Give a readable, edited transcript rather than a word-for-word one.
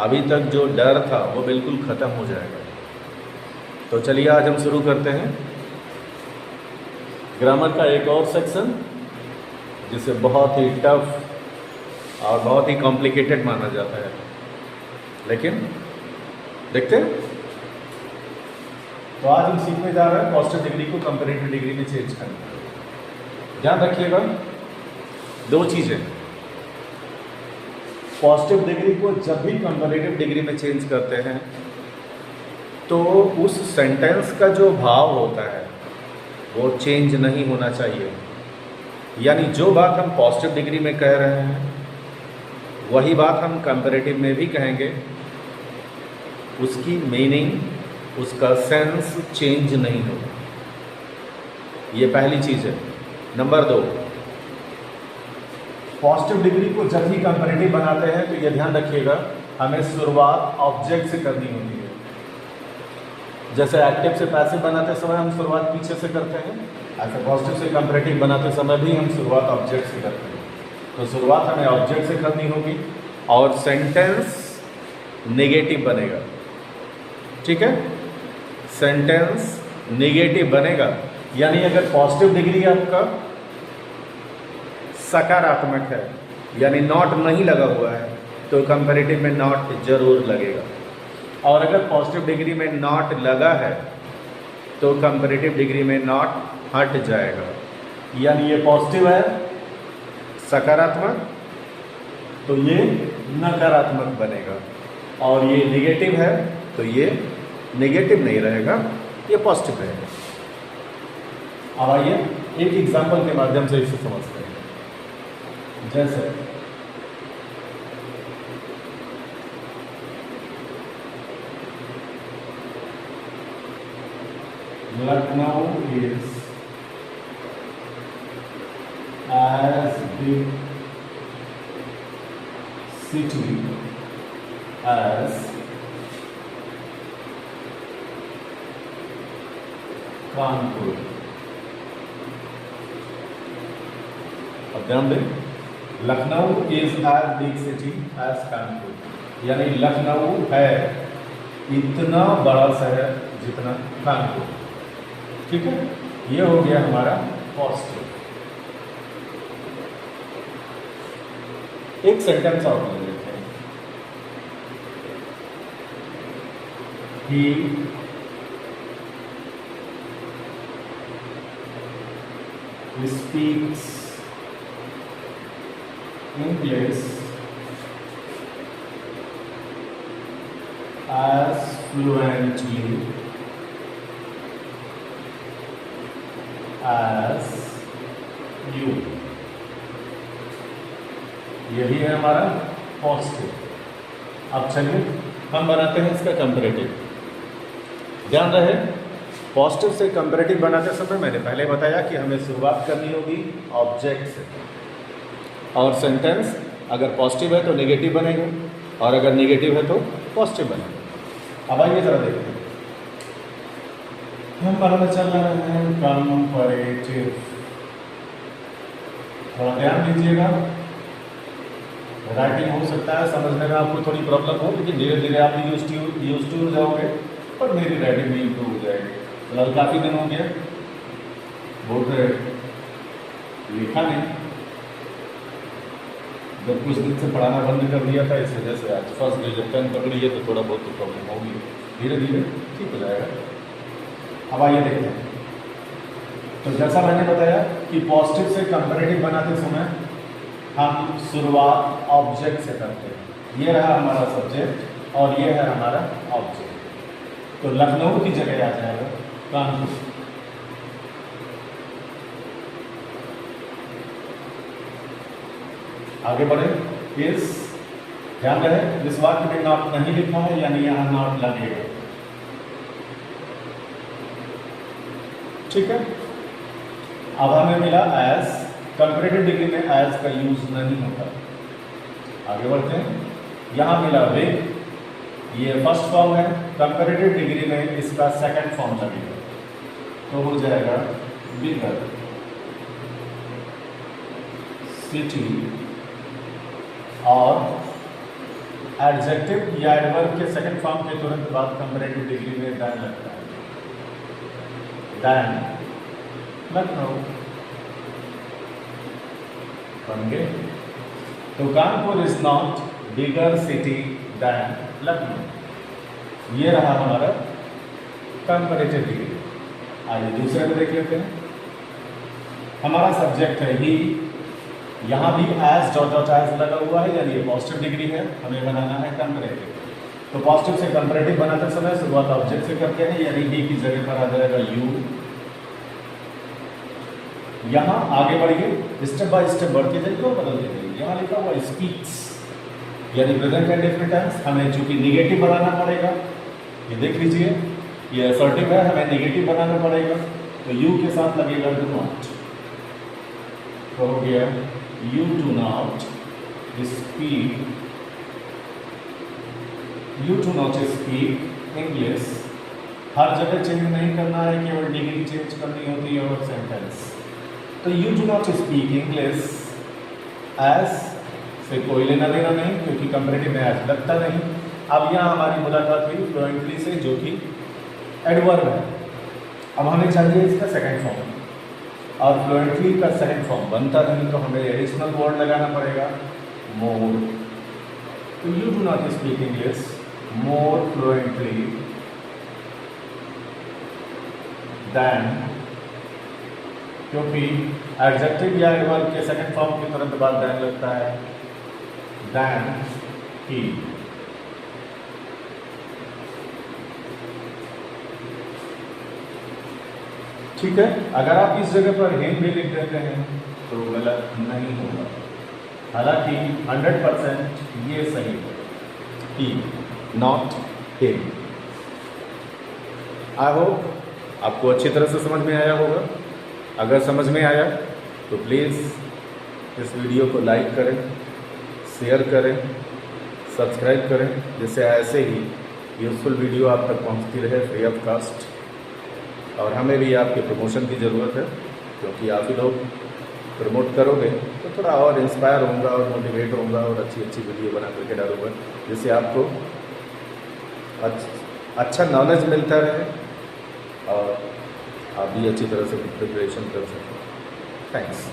अभी तक जो डर था वो बिल्कुल ख़त्म हो जाएगा। तो चलिए आज हम शुरू करते हैं ग्रामर का एक और सेक्शन, जिसे बहुत ही टफ और बहुत ही कॉम्प्लिकेटेड माना जाता है, लेकिन देखते हैं। तो आज हम सीखने जा रहे हैं पॉजिटिव डिग्री को कंपैरेटिव डिग्री में चेंज करना। ध्यान रखिएगा दो चीज़ें। पॉजिटिव डिग्री को जब भी कंपैरेटिव डिग्री में चेंज करते हैं तो उस सेंटेंस का जो भाव होता है वो चेंज नहीं होना चाहिए। यानी जो बात हम पॉजिटिव डिग्री में कह रहे हैं वही बात हम कंपैरेटिव में भी कहेंगे, उसकी मीनिंग, उसका सेंस चेंज नहीं होगा। ये पहली चीज़ है। नंबर 2, पॉजिटिव डिग्री को जब भी कंपैरेटिव बनाते हैं तो ये ध्यान रखिएगा हमें शुरुआत ऑब्जेक्ट से करनी होती है। जैसे एक्टिव से पैसिव बनाते समय हम शुरुआत पीछे से करते हैं, ऐसे पॉजिटिव से कंपैरेटिव बनाते समय भी हम शुरुआत ऑब्जेक्ट से करते हैं। तो शुरुआत हमें ऑब्जेक्ट से करनी होगी और सेंटेंस नेगेटिव बनेगा। ठीक है, सेंटेंस नेगेटिव बनेगा। यानी अगर पॉजिटिव डिग्री आपका सकारात्मक है यानी नॉट नहीं लगा हुआ है तो कंपैरेटिव में नॉट जरूर लगेगा, और अगर पॉजिटिव डिग्री में नॉट लगा है तो कंपैरेटिव डिग्री में नॉट हट जाएगा। यानी ये पॉजिटिव है सकारात्मक तो ये नकारात्मक बनेगा, और ये नेगेटिव है तो ये नेगेटिव नहीं रहेगा, ये पॉजिटिव रहेगा। अब आइए एक एग्जांपल के माध्यम से इसे समझते हैं। जैसे Lucknow is as big city as Kanpur. अब ध्यान दें, Lucknow is as big city as Kanpur, यानी लखनऊ है इतना बड़ा शहर जितना कानपुर। ठीक है, ये हो गया हमारा पॉजिटिव। एक सेंटेंस और ले लेते हैं। He speaks English as fluently as you। यही है हमारा पॉजिटिव। अब चलिए हम बनाते हैं इसका कंपैरेटिव। ध्यान रहे पॉजिटिव से कंपैरेटिव बनाते समय मैंने पहले बताया कि हमें शुरुआत करनी होगी ऑब्जेक्ट से, और सेंटेंस अगर पॉजिटिव है तो नेगेटिव बनेगा और अगर नेगेटिव है तो पॉजिटिव बनेगा। अब आइए जरा देखते हैं। हम पढ़ने चल रहे हैं कंपैरेटिव। थोड़ा ध्यान दीजिएगा, राइटिंग हो सकता है समझने में आपको थोड़ी प्रॉब्लम हो, लेकिन धीरे धीरे आप यूज टू हो जाओगे और मेरी राइटिंग भी इम्प्रूव हो जाएगी। फिलहाल काफ़ी दिन हो गया बोर्ड लिखा नहीं, जब कुछ दिन से पढ़ाना बंद कर दिया था, इस वजह से आज फर्स्ट डे जब पेन पकड़ी है तो थोड़ा बहुत तो प्रॉब्लम होगी, धीरे धीरे ठीक हो जाएगा। अब आइए देखते हैं। तो जैसा मैंने बताया कि पॉजिटिव से कंपैरेटिव बनाते समय हम शुरुआत ऑब्जेक्ट से करते हैं। ये रहा हमारा सब्जेक्ट और ये है हमारा ऑब्जेक्ट। तो लखनऊ की जगह आ जाएगा कानपुर। आगे बढ़े। इस ध्यान रहे इस वाक्य में नॉट नहीं लिखा है, यानी यहां नॉट लगेगा। ठीक है, अब हमें मिला एज। कंपैरेटिव डिग्री में एज का यूज नहीं होता। आगे बढ़ते हैं। यहाँ मिला विद, ये फर्स्ट फॉर्म है। कंपैरेटिव डिग्री में इसका सेकंड फॉर्म लगेगा तो हो जाएगा बिगर सिटी और एडजेक्टिव या एडवर्ब के सेकंड फॉर्म के तुरंत बाद कंपैरेटिव डिग्री में दैन लगता है। दैन लखनऊ बन गए। तो Kanpur is not bigger city than Lucknow. ये रहा हमारा कंपैरेटिव डिग्री। आइए दूसरे को देख लेते हैं। हमारा सब्जेक्ट है ही, यहाँ भी एज डॉट डॉट एज लगा हुआ है, यानी ये पॉजिटिव डिग्री है, हमें बनाना है कंपैरेटिव। तो पॉजिटिव से कंपैरेटिव बनाते समय शुरुआत ऑब्जेक्ट से करते हैं, यानी ही की जगह पर आ जाएगा यू। यहाँ आगे बढ़िए, स्टेप बाय स्टेप बढ़ते जाइए और बदलते जाइए। यहाँ लिखा हुआ स्पीक्स, यानी प्रेजेंट इंडेफिनिट टेंस, हमें चूंकि निगेटिव बनाना पड़ेगा, ये देख लीजिए ये असर्टिव है, हमें निगेटिव बनाना पड़ेगा, तो यू के साथ लगेगा डू नॉट। तो हो गया you do not speak, you do not speak English. हर जगह चेंज नहीं करना है, केवल डिग्री चेंज करनी होती है और सेंटेंस। तो you do not speak English as से कोई लेना देना नहीं, क्योंकि कंपैरेटिव में एज लगता नहीं। अब यहाँ हमारी मुलाकात हुई फ्लुएंटली से, जो कि एडवर्ब है। अब हमें चाहिए इसका सेकंड फॉर्म, और फ्लुएंटली का सेकंड फॉर्म बनता नहीं, तो हमें एडिशनल वर्ड लगाना पड़ेगा मोर। तो you do not speak English more fluently then, क्योंकि एडजेक्टिव या एडवर्ब के सेकंड फॉर्म के तुरंत बाद देन लगता है, देन ही। ठीक है, अगर आप इस जगह पर हिम भी लिख देते हैं तो गलत नहीं होगा, हालांकि 100% ये सही है, ही नॉट हिम। आई होप आपको अच्छी तरह से समझ में आया होगा। अगर समझ में आया तो प्लीज़ इस वीडियो को लाइक करें, शेयर करें, सब्सक्राइब करें, जिससे ऐसे ही यूज़फुल वीडियो आप तक पहुंचती रहे फ्री ऑफ कास्ट। और हमें भी आपके प्रमोशन की ज़रूरत है, क्योंकि आप ही लोग प्रमोट करोगे तो थोड़ा और इंस्पायर होऊंगा और मोटिवेट होऊंगा और अच्छी अच्छी वीडियो बना करके डालूंगा, जिससे आपको अच्छा नॉलेज मिलता रहे और आप भी अच्छी तरह से प्रिपरेशन कर सकें। थैंक्स।